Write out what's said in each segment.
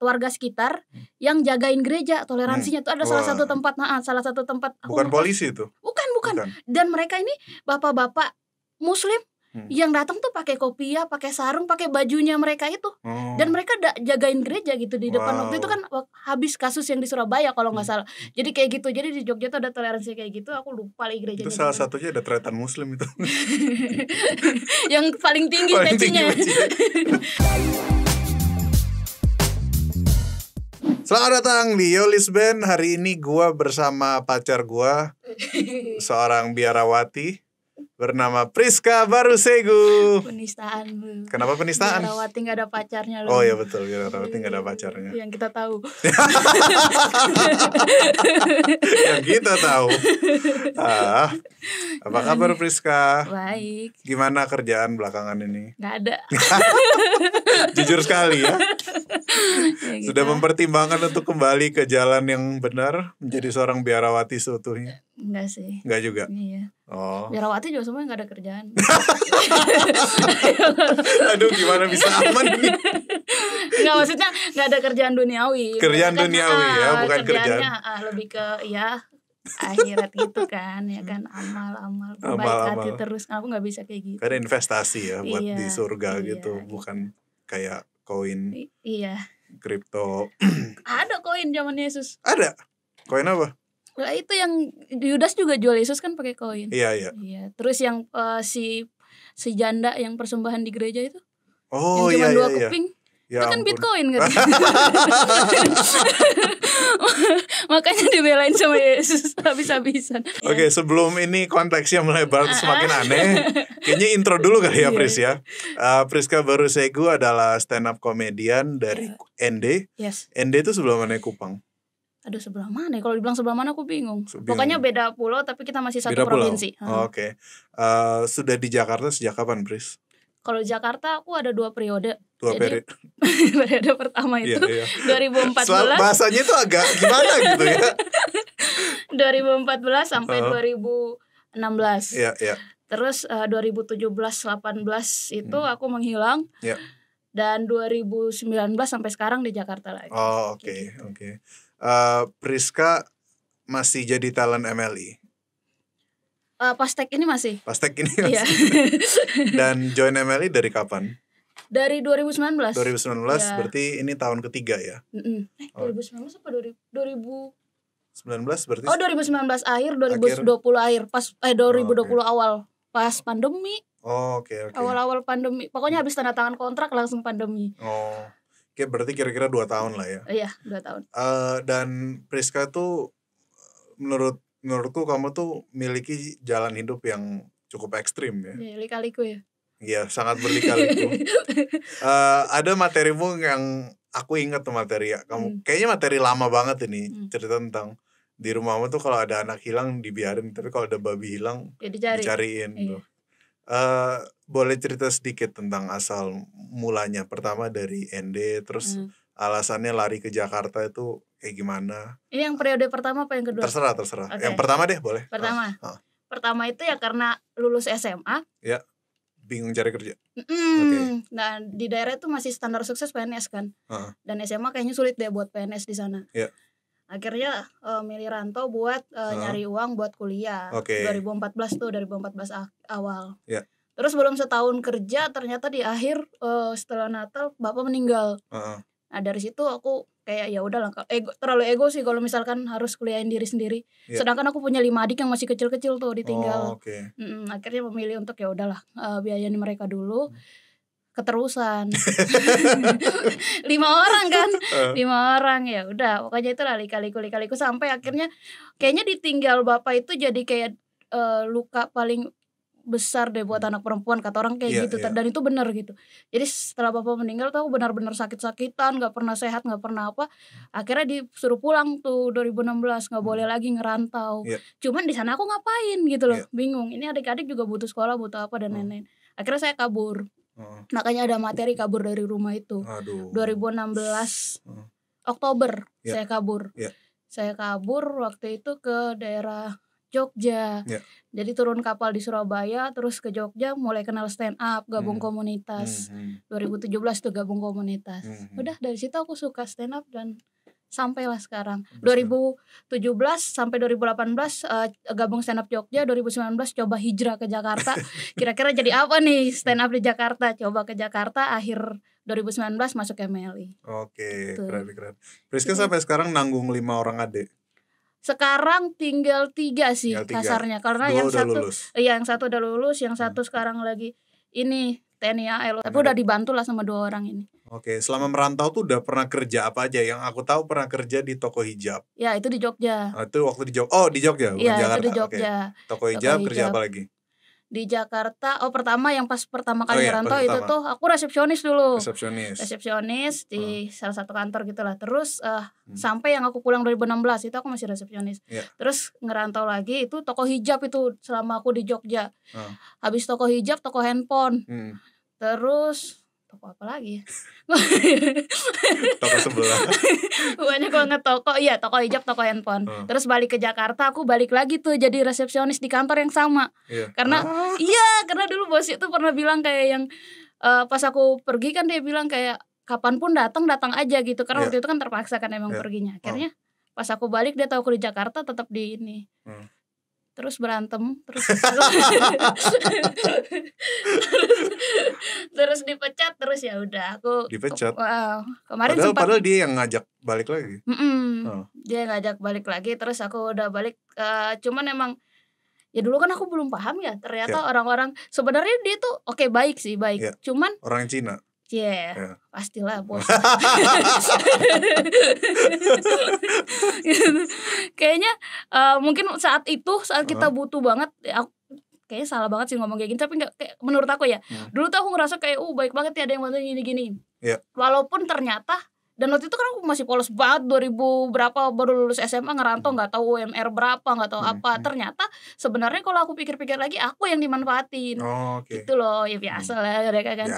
warga sekitar yang jagain gereja, toleransinya tuh ada salah satu tempat, bukan polisi itu. Bukan. Dan mereka ini bapak-bapak Muslim yang datang tuh pakai kopiah, pakai sarung, pakai bajunya mereka itu. Dan mereka jagain gereja gitu di depan. Waktu itu kan habis kasus yang di Surabaya kalau nggak salah. Jadi kayak gitu. Jadi di Jogja tuh ada toleransi kayak gitu. Aku lupa lagi gerejanya. Itu salah satunya ada tretan Muslim itu. Yang paling tinggi pecinya. Selamat datang di Yolis Band. Hari ini gua bersama pacar gua, seorang biarawati bernama Priska Barusegu. Penistaan lu. Kenapa penistaan? Biarawati gak ada pacarnya lu. Oh iya betul, biarawati gak ada pacarnya. Yang kita tahu. Yang kita tahu. Apa kabar Priska? Baik. Gimana kerjaan belakangan ini? Gak ada. Jujur sekali ya. Ya, Sudah mempertimbangkan untuk kembali ke jalan yang benar, menjadi seorang biarawati seutuhnya? Enggak sih. Enggak juga? Iya. Oh. Biarawati juga semuanya gak ada kerjaan. Aduh, gimana bisa aman nih? Enggak, maksudnya gak ada kerjaan duniawi. Kerjaan duniawi ya, bukan kerjaan. Lebih ke akhirat gitu kan, ya kan, amal baik hati terus. Aku nggak bisa kayak gitu. Karena investasi ya buat di surga gitu, iya. bukan kayak koin, iya, kripto. Ada koin zaman Yesus. Ada koin apa? Nah, itu yang Yudas juga jual Yesus kan pakai koin. Iya. Terus yang si janda yang persembahan di gereja itu, oh yang cuma 2 iya. kuping. Ya itu kan ampun. Bitcoin kan. Makanya dibelain sama Yesus habis-habisan. Oke, sebelum ini konteksnya melebar semakin aneh, kayaknya intro dulu kali ya Pris ya. Priska Barusegu adalah stand up comedian dari ND. Yes. ND itu sebelah mana Kupang? Aduh, sebelah mana? Kalau dibilang sebelah mana aku bingung. Pokoknya beda pulau tapi kita masih satu beda provinsi. Oke. Sudah di Jakarta sejak kapan, Pris? Kalau di Jakarta aku ada 2 periode. Periode. Periode pertama itu 2014. Bahasanya itu agak gimana gitu ya. 2014 sampai 2016. Iya. Terus 2017-18 itu aku menghilang. Iya. Dan 2019 sampai sekarang di Jakarta lagi. Oh, oke. Priska masih jadi talent MLI. Pastek ini masih. Iya. Dan join MLI dari kapan? Dari 2019. 2019 ya. Berarti ini tahun ketiga ya? 2019 apa 2019 berarti? Oh, 2019 akhir, 2020 akhir. Pas 2020 awal. Pas pandemi. Oh, oke. Awal-awal pandemi. Pokoknya habis tanda tangan kontrak langsung pandemi. Oh. Oke, berarti kira-kira 2 tahun lah ya? Iya, 2 tahun. Dan Priska tuh menurutku kamu tuh miliki jalan hidup yang cukup ekstrim ya. Iya, lika-liku ya. Iya, sangat berlika-liku. Ada materimu yang aku ingat tuh materi ya. Kamu kayaknya materi lama banget ini, cerita tentang di rumahmu tuh kalau ada anak hilang dibiarin, tapi kalau ada babi hilang dicariin tuh. Boleh cerita sedikit tentang asal mulanya? Pertama dari ND, terus alasannya lari ke Jakarta itu kayak gimana? Ini yang periode pertama apa yang kedua? Terserah. Okay. Yang pertama deh, boleh. Pertama itu ya karena lulus SMA. Ya, bingung cari kerja. Okay. Nah, di daerah itu masih standar sukses PNS kan. Dan SMA kayaknya sulit deh buat PNS di sana. Yeah. Akhirnya milih rantau buat nyari uang buat kuliah. 2014 tuh, 2014 awal. Yeah. Terus belum setahun kerja, ternyata di akhir setelah Natal bapak meninggal. Nah, dari situ aku kayak ya udahlah, terlalu ego sih kalau misalkan harus kuliahin diri sendiri. Sedangkan aku punya 5 adik yang masih kecil-kecil tuh ditinggal. Akhirnya memilih untuk ya udahlah, biayain mereka dulu. Keterusan. 5 orang kan. 5 orang ya udah, pokoknya itu lah lika-liku sampai akhirnya kayaknya ditinggal bapak itu jadi kayak luka paling besar deh buat anak perempuan, kata orang kayak gitu. Dan itu benar gitu. Jadi setelah bapak meninggal tuh aku benar-benar sakit-sakitan, gak pernah sehat, gak pernah apa. Akhirnya disuruh pulang tuh 2016, gak boleh lagi ngerantau. Cuman di sana aku ngapain gitu loh, bingung. Ini adik-adik juga butuh sekolah, butuh apa dan lain-lain. Akhirnya saya kabur. Makanya ada materi kabur dari rumah itu. 2016 Oktober saya kabur. Saya kabur waktu itu ke daerah Jogja. Jadi turun kapal di Surabaya, terus ke Jogja, mulai kenal stand up, gabung komunitas. 2017 tuh gabung komunitas. Udah dari situ aku suka stand up dan sampailah sekarang. 2017 sampai 2018 gabung stand up Jogja, 2019 coba hijrah ke Jakarta. Kira-kira jadi apa nih stand up di Jakarta? Coba ke Jakarta, akhir 2019 masuk MLI. Oke, keren. Priska sampai sekarang nanggung 5 orang adik. Sekarang tinggal 3 sih kasarnya, karena yang satu udah lulus, yang satu sekarang lagi ini TNI AL, tapi udah dibantu lah sama 2 orang ini. Oke, selama merantau tuh udah pernah kerja apa aja? Yang aku tahu pernah kerja di toko hijab. Ya, itu di Jogja. Itu waktu di Jogja. Oh, di Jogja, bukan Jakarta. Itu di Jogja. Toko hijab kerja apa lagi? Di Jakarta, pertama kali merantau itu tuh aku resepsionis dulu. Resepsionis di salah satu kantor gitulah. Terus sampai yang aku pulang 2016 itu aku masih resepsionis. Terus ngerantau lagi itu toko hijab itu selama aku di Jogja. Habis toko hijab, toko handphone. Terus toko apa lagi? Toko sebelah. Banyak banget toko. Iya, toko hijab, toko handphone. Terus balik ke Jakarta, aku balik lagi tuh jadi resepsionis di kantor yang sama. Karena karena dulu bos itu pernah bilang kayak yang pas aku pergi kan dia bilang kayak kapanpun datang aja gitu. Karena waktu itu kan terpaksa kan emang perginya. Akhirnya pas aku balik dia tahu aku di Jakarta tetap di ini. Terus berantem, terus dipecat, terus ya udah aku dipecat. Kemarin padahal dia yang ngajak balik lagi. Dia ngajak balik lagi, terus aku udah balik. Cuman emang ya dulu kan aku belum paham ya, ternyata orang-orang sebenarnya dia tuh baik sih, baik. Cuman orang Cina. Pastilah bos. Kayaknya mungkin saat kita butuh banget, aku kayaknya salah banget sih ngomong kayak gini, tapi nggak, kayak menurut aku ya, dulu tuh aku ngerasa kayak baik banget ya ada yang bantuin gini-gini. Walaupun ternyata, dan waktu itu kan aku masih polos banget, 2000 berapa baru lulus SMA, ngerantau nggak tahu UMR berapa, nggak tahu apa. Ternyata sebenarnya kalau aku pikir-pikir lagi, aku yang dimanfaatin. Gitu loh, ya biasa lah mereka kan.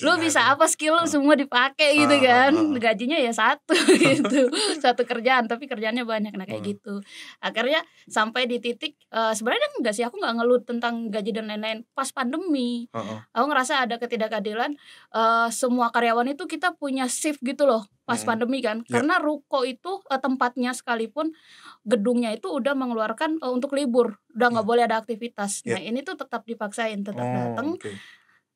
Lu bisa apa, skill lu semua dipakai gitu kan. Gajinya ya satu gitu, satu kerjaan, tapi kerjaannya banyak. Nah kayak gitu. Akhirnya sampai di titik sebenarnya enggak sih, aku nggak ngeluh tentang gaji dan lain-lain. Pas pandemi, aku ngerasa ada ketidakadilan. Semua karyawan itu kita punya shift gitu loh. Pas pandemi kan, karena ruko itu tempatnya sekalipun gedungnya itu udah mengeluarkan untuk libur, udah nggak boleh ada aktivitas. Nah ini tuh tetap dipaksain, tetap datang,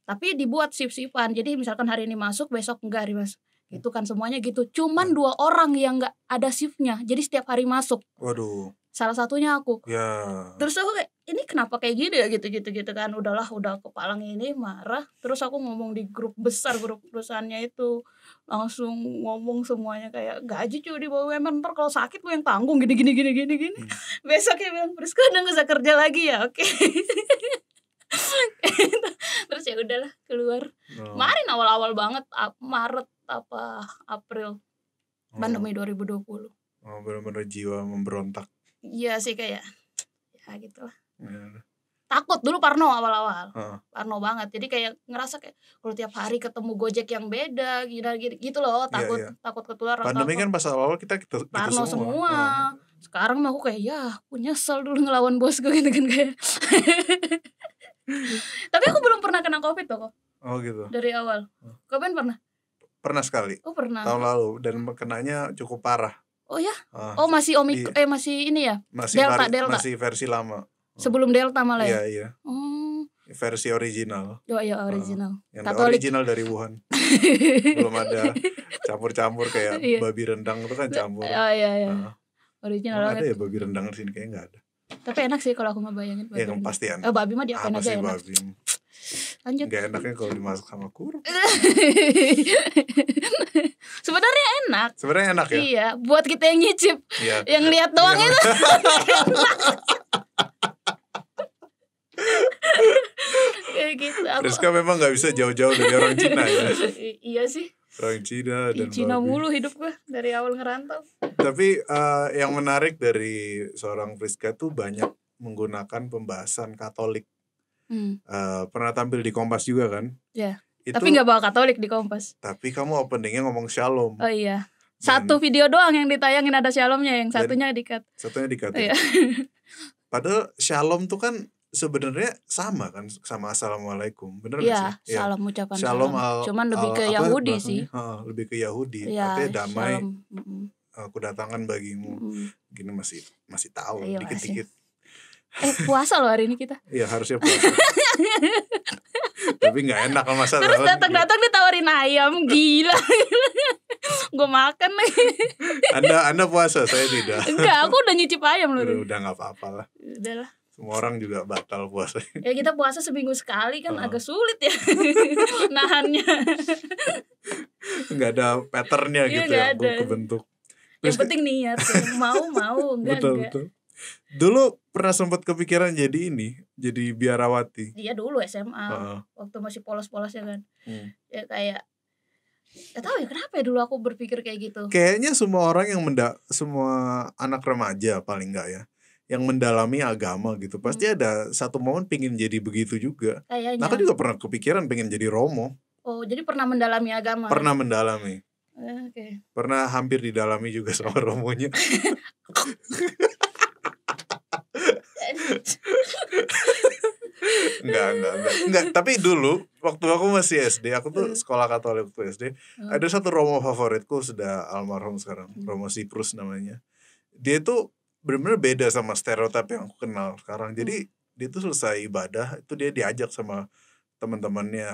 tapi dibuat shift-shiftan. Jadi misalkan hari ini masuk, besok enggak hari masuk. Itu kan semuanya gitu. Cuman 2 orang yang nggak ada shiftnya, jadi setiap hari masuk. Waduh. Salah satunya aku. Terus aku kayak, ini kenapa kayak gini ya gitu kan. Udah kepalang ini marah. Terus aku ngomong di grup besar, grup perusahaannya itu, langsung ngomong semuanya kayak gaji cuy di bawah UMR, ntar kalau sakit gue yang tanggung gini. Besoknya bilang, Priska udah gak usah kerja lagi ya, oke. Terus ya udahlah keluar. Kemarin awal-awal banget, Maret April pandemi 2020. Benar-benar jiwa memberontak. Iya sih, kayak ya gitu lah. Takut dulu, parno awal-awal. Parno banget. Jadi kayak ngerasa kayak kalau tiap hari ketemu Gojek yang beda gitu loh, takut ketularan. Pandemi kan pas awal kita parno semua. Sekarang mah aku kayak aku nyesel dulu ngelawan bos gue gitu kan kayak. Tapi aku belum pernah kena Covid kok. Oh gitu. Dari awal. Kapan pernah? Pernah sekali. Oh pernah. Tahun lalu, dan kenanya cukup parah. Oh ya? Masih masih ini ya? Delta. Masih versi lama. Sebelum Delta malah ya? Iya. Versi original. Oh iya, original. Yang original dari Wuhan. Belum ada campur-campur kayak babi rendang itu kan campur. Iya. Original banget. Ada ya babi rendang di sini, kayaknya enggak ada. Tapi enak sih kalau aku ngebayangin babi. Iya, pasti enak. Babi mah diapain aja enak. Babi. Lanjut. Gak enaknya kalau dimasak sama kurma. Sebenarnya enak ya. Iya, buat kita yang nyicip. Yang lihat doang itu. Kayak gitu. Priska memang gak bisa jauh-jauh dari orang Cina ya. Iya sih. Orang Cina dan Cina mulu hidup gue dari awal ngerantau. Tapi yang menarik dari seorang Priska tuh banyak menggunakan pembahasan Katolik. Pernah tampil di Kompas juga kan? Iya. Tapi gak bawa Katolik di Kompas. Tapi kamu openingnya ngomong Shalom. Oh iya. Satu video doang yang ditayangin ada Shalomnya, yang satunya di-cut. Satunya di-cut. Iya. Padahal shalom tuh kan sebenarnya sama kan, sama assalamualaikum, bener nggak Iya, sih? salam ucapan Shalom salam. Cuman lebih ke Yahudi sih. Lebih ke Yahudi. Iya, Artinya damai. shalom. Aku datangkan bagimu. Gini masih tahu Iya, dikit-dikit. Puasa loh hari ini kita. Iya, harusnya puasa. Tapi nggak enak kalau masa. Terus datang ditawarin ayam, gila. Gue makan nih. Anda puasa, saya tidak. Enggak, aku udah nyicip ayam loh. Udah nggak apa-apa lah. Udahlah. Semua orang juga batal puasa. Ya kita puasa seminggu sekali kan agak sulit ya nahannya. Nggak ada patternnya gitu ya, kebentuk. Yang penting niat ya. Mau enggak. Betul. Dulu pernah sempat kepikiran jadi biarawati. Iya dulu SMA, waktu masih polos-polosnya kan. Ya kayak gak tahu ya kenapa ya dulu aku berpikir kayak gitu. Kayaknya semua orang yang semua anak remaja paling enggak ya, yang mendalami agama gitu, pasti ada satu momen pengen jadi begitu juga. Kayaknya. Nah, aku juga pernah kepikiran pengen jadi romo. Oh, jadi pernah mendalami agama? Pernah mendalami. Oke. Pernah hampir didalami juga sama romonya. Enggak, tapi dulu waktu aku masih SD, aku tuh sekolah Katolik waktu SD, ada satu romo favoritku, sudah almarhum sekarang, Romo Siprus namanya. Dia tuh benar-benar beda sama stereotip yang aku kenal sekarang. Jadi dia tuh selesai ibadah itu dia diajak sama teman-temannya,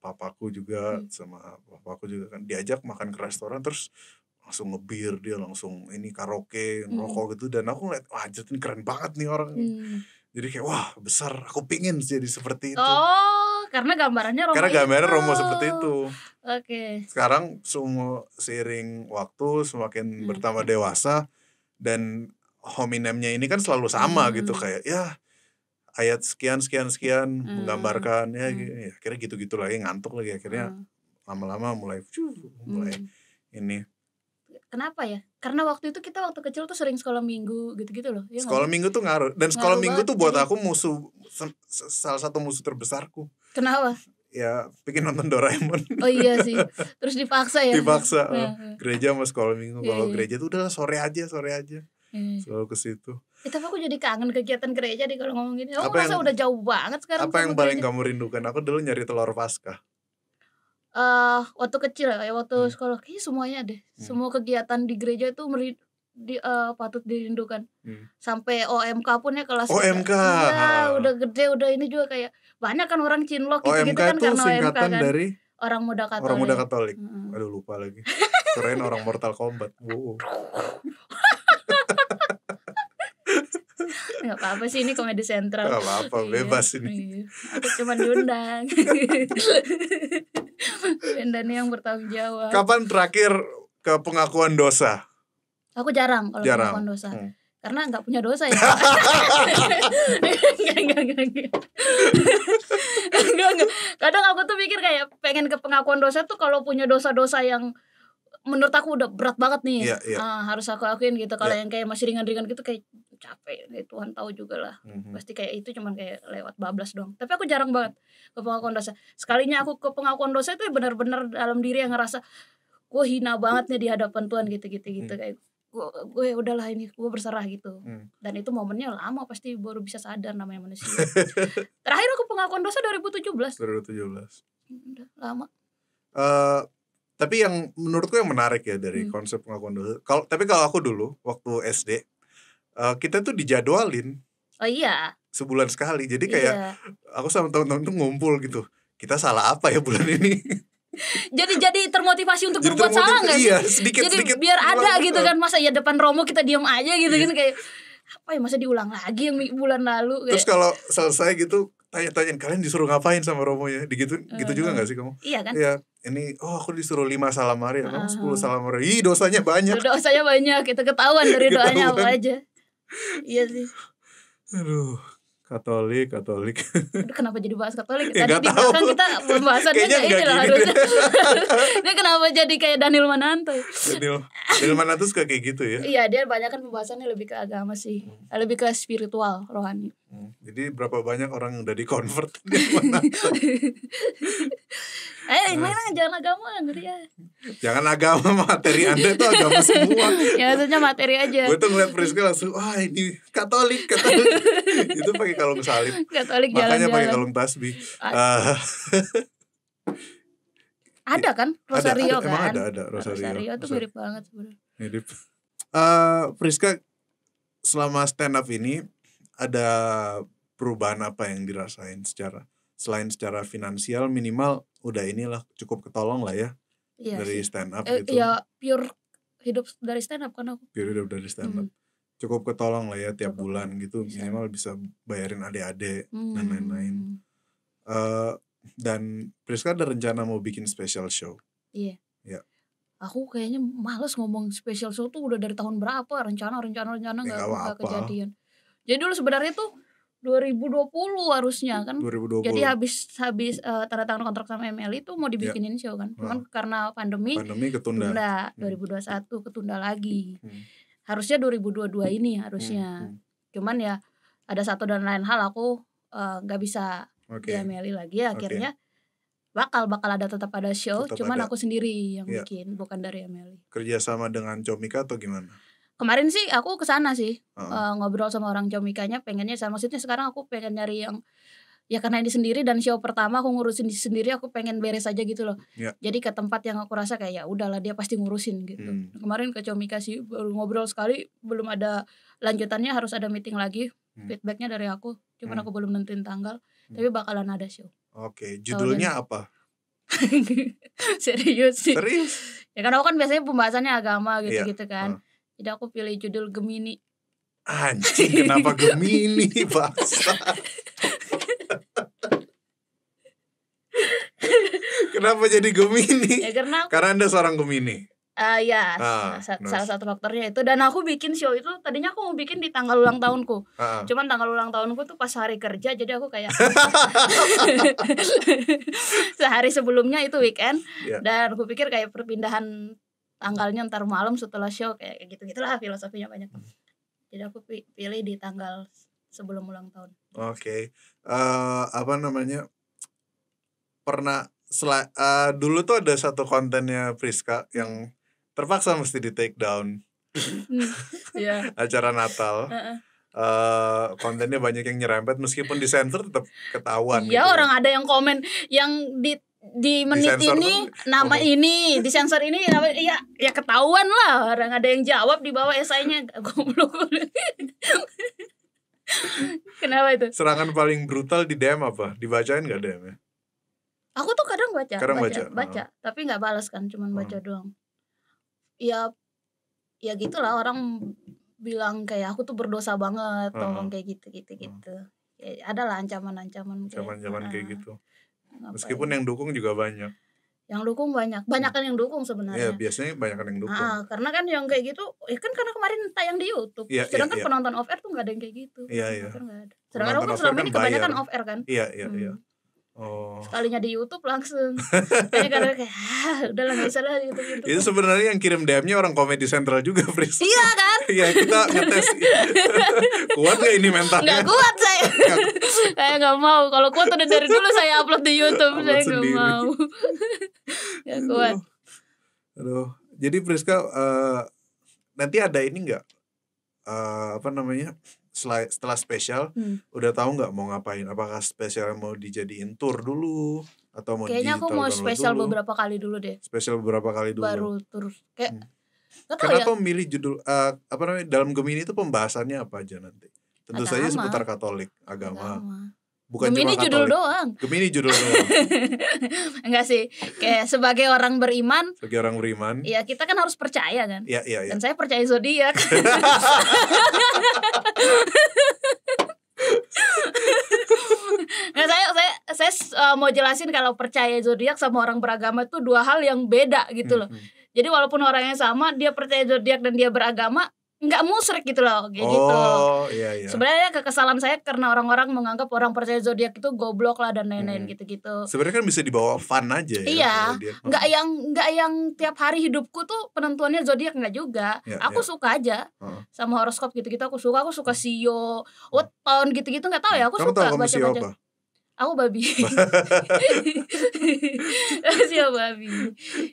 papaku juga sama papaku juga kan, diajak makan ke restoran, terus langsung ngebir, dia langsung ini karaoke, ngerokok gitu, dan aku ngeliat wah anjir ini keren banget nih orang. Jadi kayak wah besar, aku pingin jadi seperti itu. Oh, karena gambarannya Romo. Karena gambarannya Romo seperti itu. Oke. Sekarang semua seiring waktu semakin bertambah dewasa, dan hominemnya ini kan selalu sama gitu, kayak ya ayat sekian menggambarkan ya akhirnya gitu-gitu lagi, ngantuk lagi akhirnya, lama-lama mulai ini. Kenapa ya? Karena waktu itu kita waktu kecil tuh sering sekolah minggu gitu-gitu loh. Ya sekolah minggu tuh ngaruh, dan sekolah minggu tuh buat aku salah satu musuh terbesarku. Kenapa? Ya pengen nonton Doraemon. Oh iya sih. Terus dipaksa ya. Dipaksa. Gereja sama sekolah minggu. Kalau gereja tuh udah sore aja. Selalu ke situ. Tapi aku jadi kangen kegiatan gereja deh kalau ngomong gini. Aku merasa udah jauh banget sekarang. Apa yang paling kamu rindukan? Aku dulu nyari telur Paskah. Waktu kecil ya, waktu sekolah kayaknya semuanya deh. Semua kegiatan di gereja itu patut dirindukan. Sampai OMK pun ya kelas OMK. Iya, udah gede, udah ini juga kayak banyak kan orang cinlok gitu kan karena OMK kan. Dari Orang Muda Katolik. Orang Muda Katolik. Aduh lupa lagi. Keren orang Mortal Kombat. Wow. Gak apa-apa sih, ini komedi sentral. Gak apa-apa, bebas ini. Aku cuma diundang. Dan yang bertanggung jawab. Kapan terakhir ke pengakuan dosa? Aku jarang kalau pengakuan dosa. Karena gak punya dosa ya. Enggak. Kadang aku tuh pikir kayak pengen ke pengakuan dosa tuh kalau punya dosa-dosa yang menurut aku udah berat banget nih. Harus aku akuin gitu. Kalau yang kayak masih ringan-ringan gitu kayak capek, Tuhan tahu juga lah. Pasti kayak itu cuman kayak lewat bablas doang. Tapi aku jarang banget ke pengakuan dosa. Sekalinya aku ke pengakuan dosa itu benar-benar dalam diri yang ngerasa gue hina banget nih di hadapan Tuhan gitu. Kayak gue udahlah ini gue berserah gitu. Dan itu momennya lama, pasti baru bisa sadar namanya manusia. Terakhir aku pengakuan dosa 2017. Udah lama. Tapi yang menurutku yang menarik ya dari konsep pengakuan dosa. Tapi kalau aku dulu waktu SD, kita tuh dijadwalin. Oh iya. Sebulan sekali. Jadi kayak aku sama teman-teman tuh ngumpul gitu. Kita salah apa ya bulan ini? jadi termotivasi untuk berbuat salah nggak sih? Iya, sedikit biar ada gitu kan. Masa ya depan Romo kita diam aja gitu kan, kayak apa ya, masa diulang lagi yang bulan lalu kayak. Terus kalau selesai gitu tanya-tanyain kalian disuruh ngapain sama Romonya, gitu juga nggak sih kamu? Iya kan? Iya, ini aku disuruh 5 salam hari, kamu 10 salam hari. Ih, dosanya banyak. Kita ketahuan dari doanya apa aja. Iya sih. Aduh, Katolik. Aduh, kenapa jadi bahas Katolik? Ya, tadi di belakang kita pembahasannya kayak ini lah harusnya. Ini kenapa jadi kayak Daniel Mananto? Daniel Mananto suka kayak gitu ya? Iya, dia banyak kan pembahasannya lebih ke agama sih, lebih ke spiritual, rohani. Jadi berapa banyak orang yang udah di-convert Daniel Mananto? Yang lain jangan agama ngeri ya. Jangan agama, materi Anda itu agama semua. Ya maksudnya materi aja. Gue tuh ngeliat Priska langsung, wah ini Katolik. Itu pakai kalung salib. Katolik makanya pakai kalung tasbih. Ada kan Rosario ada, kan? Emang ada Rosario tuh mirip banget sebenarnya. Mirip. Priska selama stand up ini ada perubahan apa yang dirasain selain secara finansial minimal udah inilah cukup ketolong lah ya dari stand up gitu. Ya pure hidup dari stand up kan aku. Pure hidup dari stand up. Cukup ketolong lah ya tiap bulan gitu minimal bisa bayarin adik-adik dan lain-lain. Dan Priska ada rencana mau bikin special show. Iya. Ya. Aku kayaknya males ngomong special show tuh udah dari tahun berapa rencana nggak kejadian. Jadi dulu sebenarnya tuh 2020 harusnya kan. 2020. Jadi habis tanda tangan kontrak sama ML itu mau dibikinin show kan. Cuman karena pandemi ketunda. 2021 ketunda lagi. Harusnya 2022 ini harusnya. Cuman ya ada satu dan lain hal aku nggak bisa di ML lagi akhirnya. Bakal ada tetap ada show, cuman aku sendiri yang bikin, bukan dari ML. Kerjasama dengan Comika atau gimana? Kemarin sih aku kesana sih ngobrol sama orang Comikanya, pengennya maksudnya sekarang aku pengen nyari yang ya karena ini sendiri dan show pertama aku ngurusin sendiri, aku pengen beres aja gitu loh. Jadi ke tempat yang aku rasa kayak ya udahlah dia pasti ngurusin gitu. Kemarin ke Comika sih baru ngobrol sekali, belum ada lanjutannya, harus ada meeting lagi. Feedbacknya dari aku, cuman aku belum nentuin tanggal, tapi bakalan ada show. Oke, judulnya apa? Serius sih. Ya kan aku kan biasanya pembahasannya agama gitu kan. Jadi aku pilih judul Gemini. Anjing, kenapa Gemini, bangsa? Kenapa jadi Gemini? Ya karena Anda seorang Gemini. Salah satu faktornya itu. Dan aku bikin show itu tadinya aku mau bikin di tanggal ulang tahunku. Cuman tanggal ulang tahunku tuh pas hari kerja, jadi aku kayak sehari sebelumnya itu weekend. Dan aku pikir kayak perpindahan tanggalnya ntar malam setelah show, kayak gitu-gitulah filosofinya banyak. Jadi aku pilih di tanggal sebelum ulang tahun. Oke. Pernah dulu tuh ada satu kontennya Priska yang terpaksa mesti di take down. Acara Natal. Kontennya banyak yang nyerempet, meskipun disensor tetap ketahuan. Iya, gitu. Orang ada yang komen yang di menit ini nama ini, di sensor ini ya ketahuan lah. Orang ada yang jawab di bawah esainya. Goblok. Kenapa itu? Serangan paling brutal di DM apa? Dibacain enggak DM-nya? Aku tuh kadang baca, tapi nggak balas kan, cuman baca doang. Ya gitulah, orang bilang kayak aku tuh berdosa banget, tolong kayak gitu. Ya, ada lah ancaman-ancaman kayak gitu. Meskipun yang dukung juga banyak. Yang dukung banyak kan yang dukung sebenarnya. Iya, biasanya banyak kan yang dukung. Karena kan yang kayak gitu, kan karena kemarin tayang di YouTube. Sedangkan penonton off air tuh nggak ada yang kayak gitu. Iya. Sedangkan aku kan selama ini kebanyakan off air kan. Iya. Sekalinya di YouTube langsung. Karena kayak udahlah nggak usah lah YouTube. Itu sebenarnya yang kirim DM-nya orang Comedy Central juga, Pris. Iya kan? Iya, kita ngetes. Kuat nggak ini mentalnya? Nggak kuat saya. Saya nggak mau. Kalau kuat udah dari dulu saya upload di YouTube. Saya nggak mau. Nggak kuat. Aduh. Jadi Priska nanti ada ini nggak? Setelah spesial udah tahu nggak mau ngapain? Apakah spesial mau dijadiin tour dulu atau mau kayaknya aku mau spesial dulu? Beberapa kali dulu deh. Spesial beberapa kali dulu. Baru tour. Kayak kenapa memilih judul dalam Gemini itu pembahasannya apa aja nanti? Tentu saja seputar Katolik, agama. Bukan Gemini cuma judul Katolik. doang. Gemini judul doang. Enggak sih. Kayak sebagai orang beriman. Iya, kita kan harus percaya kan. Iya. Dan saya percaya zodiak. Nah, saya mau jelasin kalau percaya zodiak sama orang beragama itu dua hal yang beda gitu loh. Jadi walaupun orangnya sama, dia percaya zodiak dan dia beragama, nggak musyrik gitu loh, kayak gitu. Iya. Sebenarnya kekesalan saya karena orang-orang menganggap orang percaya zodiak itu goblok lah dan lain-lain gitu-gitu. Sebenarnya kan bisa dibawa fun aja ya. Iya, nggak yang tiap hari hidupku tuh penentuannya zodiak, nggak juga. Aku suka aja sama horoskop gitu-gitu. Aku suka Sio, Weton gitu-gitu, nggak tahu ya. Aku suka baca-baca. Aku babi. Sio babi.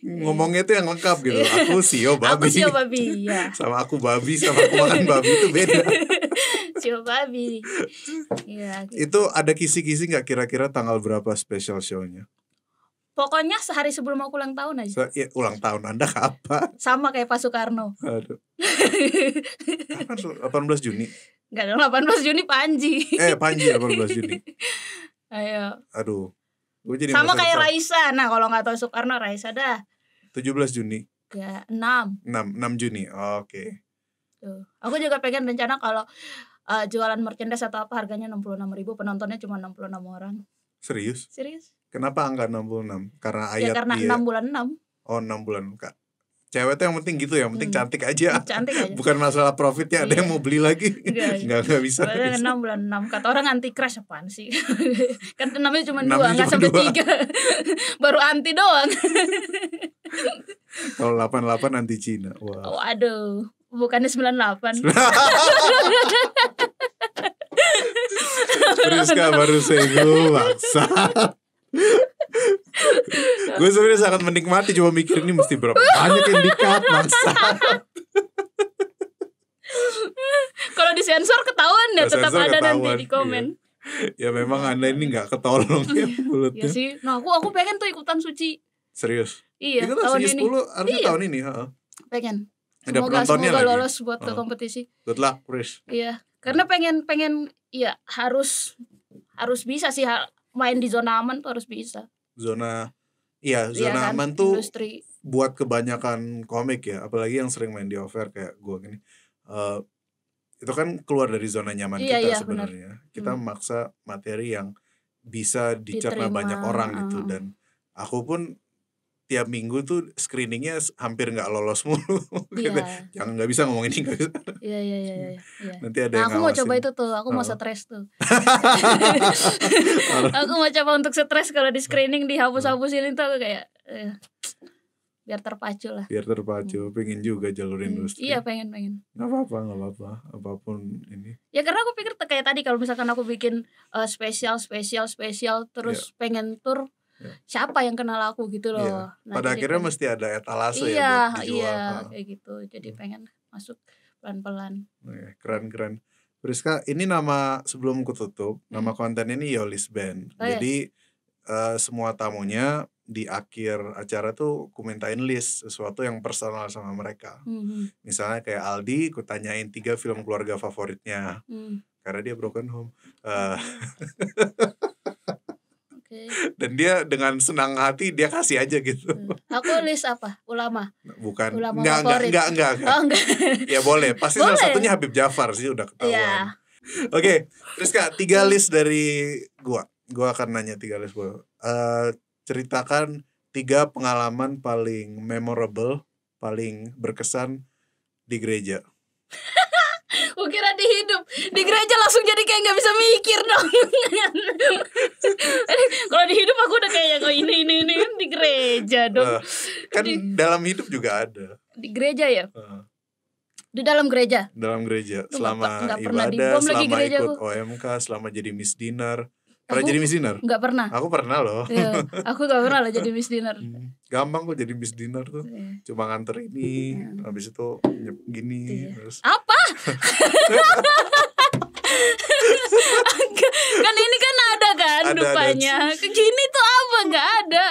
Ngomongnya tuh yang lengkap gitu. Aku sio babi. Aku sio babi, ya. Sama aku babi, sama aku makan babi itu beda. Sio babi. Iya. Gitu. Itu ada kisi-kisi nggak kira-kira tanggal berapa special show-nya? Pokoknya sehari sebelum aku ulang tahun aja. Ya, ulang tahun Anda kapan? Sama kayak Pak Soekarno. Aduh. 18 Juni. Enggak dong, 18 Juni Panji. Panji 18 Juni. Ayo. Aduh. Gue jadi sama kayak Raisa. Nah, kalau enggak tahu Soekarno, Raisa dah. 17 Juni. Ya, 6 Juni. Oke. Tuh. Aku juga pengen rencana kalau jualan merchandise atau apa harganya 66.000, penontonnya cuma 66 orang. Serius? Kenapa angka 66? Karena ayat karena dia. 6 bulan 6. Oh, 6 bulan, Kak. Cewek tuh yang penting gitu, yang penting cantik aja. Cantik aja. Bukan masalah profitnya, ada yang mau beli lagi. Enggak bisa. 6 bulan 6. Kata orang anti crash apaan sih? Kan namanya cuma 2, enggak sampai 3. Baru anti doang. Kalau 88 anti Cina. Wow. Waduh, bukannya 98. Priska baru sego maksa. Gue sebenarnya sangat menikmati, cuma mikir ini mesti berapa banyak yang di-cut maksa. Kalau disensor ketahuan ya, tetap ada nanti di komen. Ya memang Anda ini nggak ketolong ya mulutnya. Ya sih. Nah, aku pengen tuh ikutan suci. Serius? Iya, tahun ini. 10 harusnya tahun ini. Pengen. Ada penontonnya lagi. Semoga lolos buat ke kompetisi. Good luck, Chris. Iya, karena pengen ya harus bisa sih main di zona aman tuh harus bisa. Zona kan, aman tuh industri. Buat kebanyakan komik ya, apalagi yang sering main di offer kayak gue gini. Itu kan keluar dari zona nyaman kita sebenarnya. Kita memaksa materi yang bisa dicerna banyak orang gitu, dan aku pun tiap minggu tuh screeningnya hampir nggak lolos mulu. Jangan nggak bisa ngomong ini nggak bisa. Iya. Nanti ada yang aku mau coba itu tuh, aku mau stres tuh. Aku mau coba untuk stres kalau di screening dihapus-hapusin itu aku kayak biar terpacu lah. Pengen juga jalur industri. Iya pengen. Nggak apa-apa, apapun ini. Ya karena aku pikir kayak tadi kalau misalkan aku bikin spesial terus pengen tur. Siapa yang kenal aku gitu loh. Nah, pada akhirnya mesti ada etalase ya buat dijual. Iya, kayak gitu. Jadi pengen masuk pelan-pelan. Keren. Priska, ini nama sebelum kututup, nama konten ini Yolis Band. Jadi semua tamunya di akhir acara tuh ku mintain list sesuatu yang personal sama mereka. Misalnya kayak Aldi, ku tanyain 3 film keluarga favoritnya. Karena dia broken home. Dan dia dengan senang hati dia kasih aja gitu. Aku list apa? Ulama? Bukan. Ulama favorit. Enggak. Oh, enggak. Ya boleh. Pasti salah satunya Habib Jafar sih udah ketahuan. Oke, Priska, 3 list dari gua. Gua akan nanya 3 list gua. Ceritakan 3 pengalaman paling memorable, paling berkesan di gereja. Kira di hidup, di gereja langsung jadi kayak nggak bisa mikir dong. Kalau di hidup aku udah kayak ini kan di gereja dong. Kan dalam hidup juga ada. Di gereja ya? Di dalam gereja. Selama ibadah, selama ikut OMK, selama jadi Miss Dinner. Pernah jadi Miss Dinner? Enggak pernah. Aku pernah loh. Ya, aku enggak pernah loh jadi Miss Dinner. Gampang kok jadi Miss Dinner tuh. Cuma nganter ini, habis itu gini terus. Apa? Kan ini kan ada kan rupanya. Gini tuh apa? Enggak ada.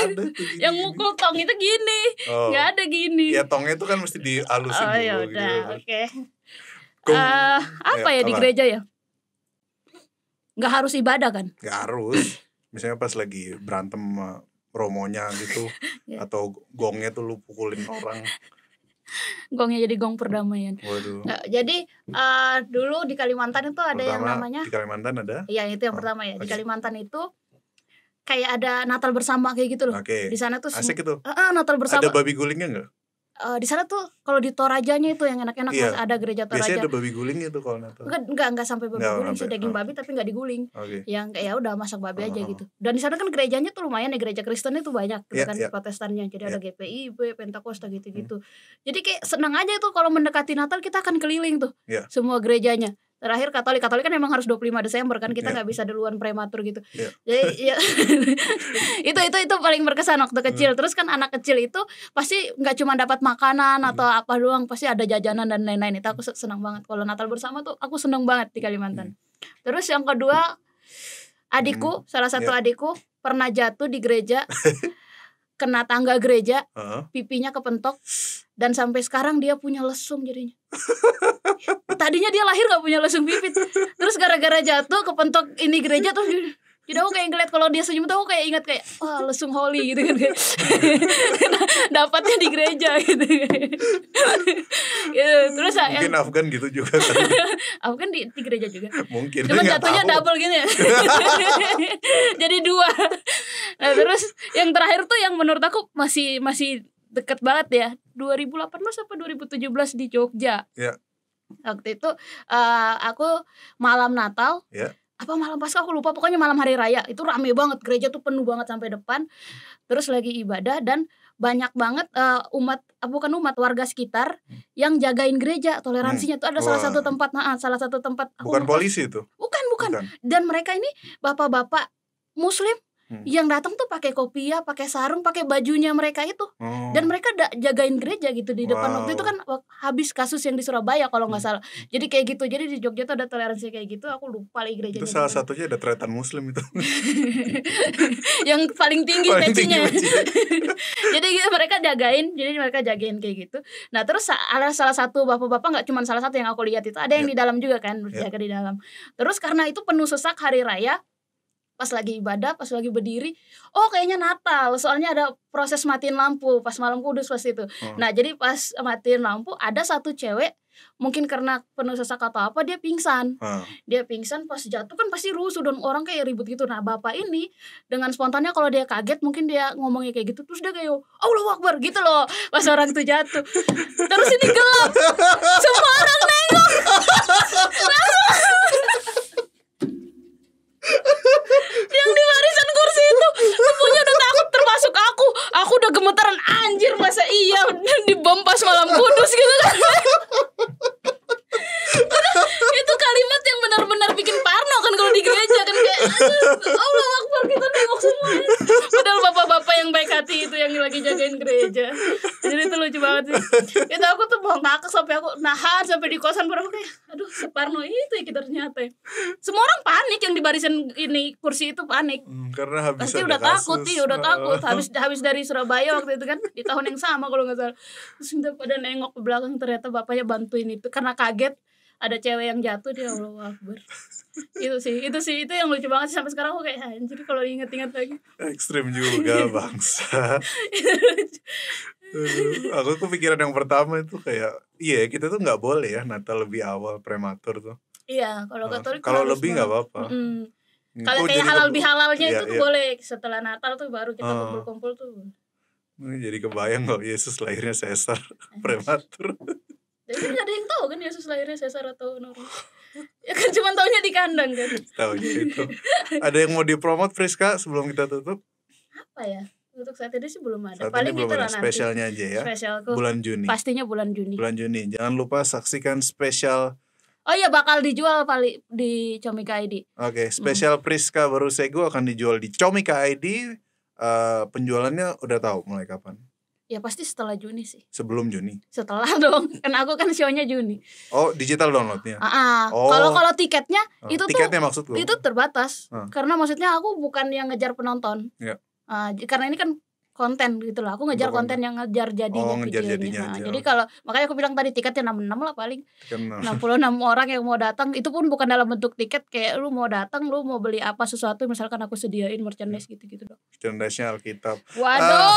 Ada tuh gini. Yang mukul tong itu gini. Enggak ada gini. Ya tongnya itu kan mesti dihalusin dulu. Ya udah, oke. Apa ya di gereja ya? Nggak harus ibadah kan? Nggak harus. Misalnya pas lagi berantem sama romonya gitu. Atau gongnya tuh lu pukulin orang. Gongnya jadi gong perdamaian. Waduh. Nah, jadi dulu di Kalimantan itu ada yang namanya. Di Kalimantan ada? Iya itu yang pertama ya. Di Kalimantan itu kayak ada Natal bersama kayak gitu loh. Di sana tuh asik itu. Natal bersama. Ada babi gulingnya nggak? Di sana tuh kalau di Torajanya itu yang enak-enak ada gereja Toraja. Biasanya ada babi gulingnya tuh kalau Natal. Enggak sampai babi guling sih, daging babi tapi enggak diguling. Yang kayak ya udah masak babi aja gitu. Dan di sana kan gerejanya tuh lumayan ya, gereja Kristen itu banyak gitu kan Protestannya. Jadi ada GPIB, Pentakosta gitu-gitu. Jadi kayak senang aja tuh kalau mendekati Natal kita akan keliling tuh. Semua gerejanya. Terakhir Katolik kan memang harus 25 Desember kan, kita nggak bisa duluan prematur gitu. Jadi ya itu paling berkesan waktu kecil. Terus kan anak kecil itu pasti nggak cuma dapat makanan atau apa doang, pasti ada jajanan dan lain-lain. Itu aku senang banget. Kalau Natal bersama tuh aku senang banget di Kalimantan. Terus yang kedua, adikku, salah satu adikku pernah jatuh di gereja. Kena tangga gereja, pipinya kepentok, dan sampai sekarang dia punya lesung jadinya. Tadinya dia lahir gak punya lesung pipi, terus gara-gara jatuh kepentok ini gereja, terus jadi aku kayak ngeliat kalau dia senyum tuh aku kayak ingat kayak wah lesung holy gitu kan. Dapatnya di gereja gitu. Terus mungkin Afgan gitu juga kan. Afgan di gereja juga. Mungkin. Cuma jatuhnya double gini ya. Jadi 2. Nah, terus yang terakhir tuh yang menurut aku masih deket banget ya. 2018 apa 2017 di Jogja. Waktu itu aku malam Natal. Apa malam Paskah aku lupa, pokoknya malam hari raya itu rame banget, gereja tuh penuh banget sampai depan. Terus lagi ibadah dan banyak banget warga sekitar yang jagain gereja. Toleransinya tuh ada salah satu tempat bukan polisi itu. Bukan. Dan mereka ini bapak-bapak Muslim yang datang tuh pakai kopiah, pakai sarung, pakai bajunya mereka itu. Dan mereka jagain gereja gitu di depan. Waktu itu kan habis kasus yang di Surabaya kalau nggak salah. Jadi kayak gitu. Jadi di Jogja tuh ada toleransi kayak gitu. Aku lupa lagi gerejanya. Itu salah satunya ada tretan Muslim itu. Yang paling tinggi pecinya. Jadi mereka jagain kayak gitu. Nah terus ada salah satu bapak-bapak, nggak cuma salah satu yang aku lihat itu, ada yang di dalam juga kan, berjaga di dalam. Terus karena itu penuh sesak hari raya, pas lagi ibadah, pas lagi berdiri, kayaknya Natal, soalnya ada proses matiin lampu pas malam kudus pas itu. Nah jadi pas matiin lampu ada satu cewek, mungkin karena penuh sesak atau apa dia pingsan. Dia pingsan, pas jatuh kan pasti rusuh dan orang kayak ribut gitu. Nah bapak ini dengan spontannya kalau dia kaget mungkin dia ngomongnya kayak gitu, terus dia kayak Allahu Akbar gitu loh pas orang itu jatuh. Terus ini gelap, semua orang nengok. Yang di barisan kursi itu semuanya udah takut, termasuk aku udah gemetaran, anjir masa iya dibom pas malam kudus gitu kan. Itu kalimat yang benar-benar bikin parno kan kalau di gereja kan, kayak Allahu Akbar kita nengok semuanya. Padahal bapak-bapak yang baik hati itu yang lagi jagain gereja. Jadi itu lucu banget sih. Itu aku tuh mau ngakak sampai aku nahan sampai di kosan, baru aku kayak aduh separno itu ya kita ternyata. Semua orang panik yang di barisan ini kursi itu panik. Karena habis pasti udah kasus. Udah takut. Habis dari Surabaya waktu itu kan di tahun yang sama kalau nggak salah. Terus udah pada nengok ke belakang, ternyata bapaknya bantuin itu karena kaget ada cewek yang jatuh, dia Allahu Akbar. Itu sih itu yang lucu banget sih, sampai sekarang aku kayak anjir kalau inget-inget lagi. Ekstrim juga bangsa. Aku kepikiran yang pertama itu kayak kita tuh nggak boleh ya Natal lebih awal prematur tuh. Iya, kalau Katolik kalau lebih nggak apa-apa. Kalau kayak halal bihalalnya itu tuh boleh setelah Natal tuh baru kita kumpul-kumpul tuh. Jadi kebayang kalau Yesus lahirnya sesar prematur. Jadi gak ada yang tahu kan Yesus lahirnya sesar atau normal. Ya kan cuma taunya di kandang kan. Taunya itu. Ada yang mau dipromot Friska sebelum kita tutup? Apa ya? Untuk saat ini sih belum ada. Saat paling itu lah nanti. Spesialnya aja ya. Spesialku. Bulan Juni. Pastinya bulan Juni. Jangan lupa saksikan spesial. Oh iya, bakal dijual paling di Comika ID. Oke, spesial Priska Barusegu akan dijual di Comika ID. Penjualannya udah tahu mulai kapan? Ya pasti setelah Juni sih. Sebelum Juni? Setelah dong, kan aku kan show-nya Juni. Oh, digital downloadnya? Kalau tiketnya itu tiketnya maksudku itu terbatas. Karena maksudnya aku bukan yang ngejar penonton. Karena ini kan konten gitu lah. Aku ngejar konten yang ngejar jadinya videonya. Jadi kalau makanya aku bilang tadi tiketnya 66 lah paling. 66 orang yang mau datang, itu pun bukan dalam bentuk tiket, kayak lu mau datang, lu mau beli apa sesuatu, misalkan aku sediain merchandise gitu-gitu dong. Merchandise-nya Alkitab. Waduh.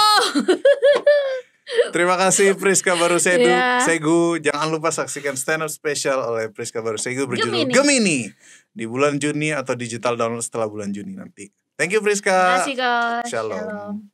Terima kasih Priska Barusegu. Jangan lupa saksikan stand up special oleh Priska Barusegu berjudul Gemini di bulan Juni atau digital download setelah bulan Juni nanti. Thank you Priska. Terima kasih, Kak. Shalom.